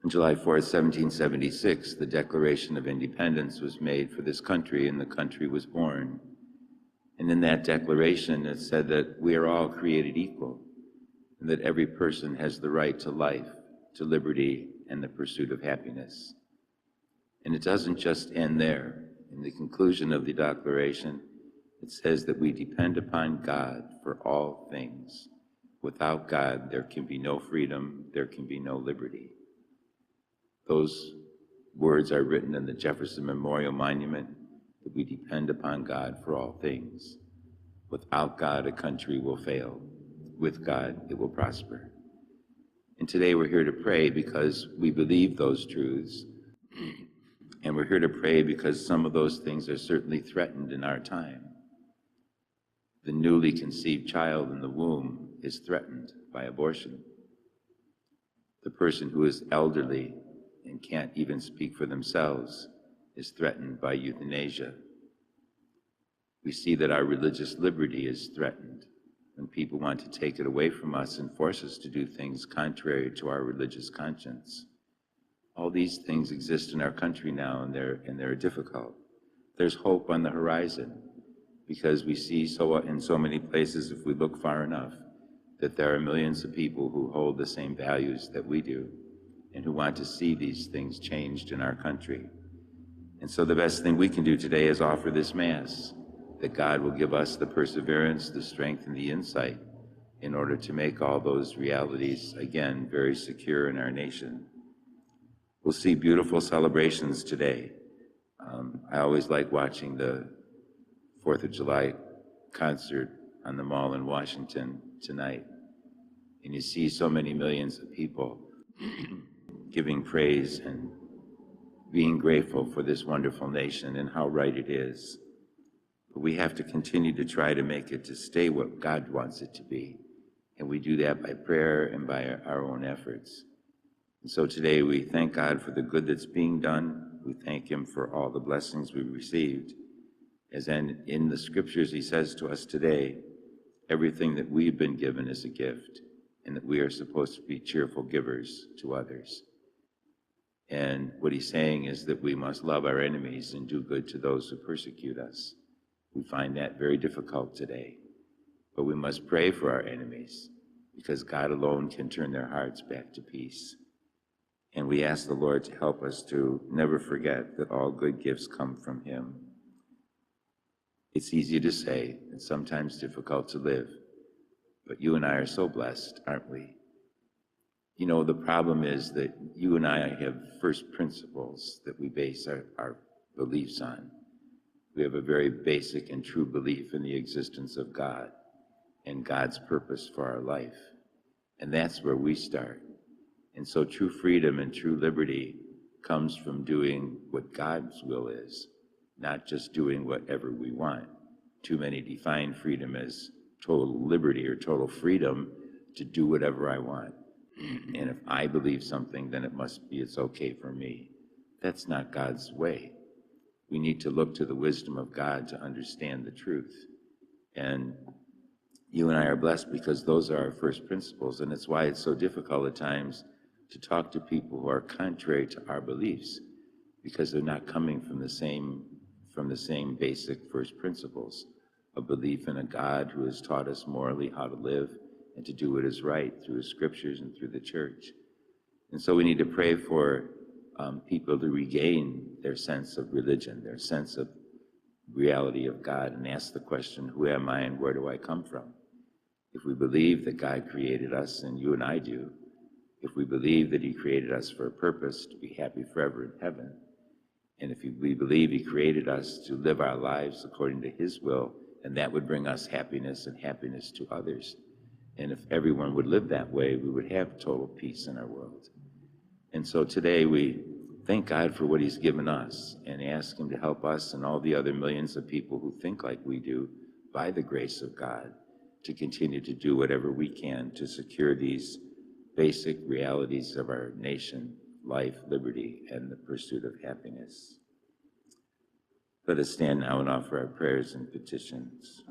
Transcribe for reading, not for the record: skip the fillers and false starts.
On July 4th, 1776, the Declaration of Independence was made for this country, and the country was born. And in that declaration, it said that we are all created equal, and that every person has the right to life, to liberty, and the pursuit of happiness. And it doesn't just end there. In the conclusion of the Declaration, it says that we depend upon God for all things. Without God, there can be no freedom, there can be no liberty. Those words are written in the Jefferson Memorial Monument, that we depend upon God for all things. Without God, a country will fail. With God, it will prosper. And today we're here to pray because we believe those truths. And we're here to pray because some of those things are certainly threatened in our time. The newly conceived child in the womb is threatened by abortion. The person who is elderly and can't even speak for themselves is threatened by euthanasia. We see that our religious liberty is threatened when people want to take it away from us and force us to do things contrary to our religious conscience. All these things exist in our country now, and they're difficult. There's hope on the horizon, because we see in so many places, if we look far enough, that there are millions of people who hold the same values that we do and who want to see these things changed in our country. And so the best thing we can do today is offer this Mass, that God will give us the perseverance, the strength, and the insight in order to make all those realities, again, very secure in our nation. We'll see beautiful celebrations today. I always like watching the 4th of July concert on the Mall in Washington tonight. And you see so many millions of people giving praise and being grateful for this wonderful nation and how right it is. But we have to continue to try to make it to stay what God wants it to be. And we do that by prayer and by our own efforts. And so today we thank God for the good that's being done. We thank Him for all the blessings we've received. As in the scriptures, He says to us today, everything that we've been given is a gift, and that we are supposed to be cheerful givers to others. And what He's saying is that we must love our enemies and do good to those who persecute us. We find that very difficult today. But we must pray for our enemies, because God alone can turn their hearts back to peace. And we ask the Lord to help us to never forget that all good gifts come from Him. It's easy to say and sometimes difficult to live, but you and I are so blessed, aren't we? You know, the problem is that you and I have first principles that we base our beliefs on. We have a very basic and true belief in the existence of God and God's purpose for our life. And that's where we start. And so true freedom and true liberty comes from doing what God's will is, not just doing whatever we want. Too many define freedom as total liberty or total freedom to do whatever I want. And if I believe something, then it's okay for me. That's not God's way. We need to look to the wisdom of God to understand the truth. And you and I are blessed because those are our first principles, and it's why it's so difficult at times to talk to people who are contrary to our beliefs, because they're not coming from the same basic first principles of belief in a God who has taught us morally how to live and to do what is right through His scriptures and through the church. And so we need to pray for people to regain their sense of religion, their sense of reality of God, and ask the question, who am I and where do I come from? If we believe that God created us, and you and I do, if we believe that He created us for a purpose to be happy forever in heaven, and if we believe He created us to live our lives according to His will, and that would bring us happiness and happiness to others. And if everyone would live that way, we would have total peace in our world. And so today we thank God for what He's given us and ask Him to help us and all the other millions of people who think like we do, by the grace of God, to continue to do whatever we can to secure these basic realities of our nation, life, liberty, and the pursuit of happiness. Let us stand now and offer our prayers and petitions.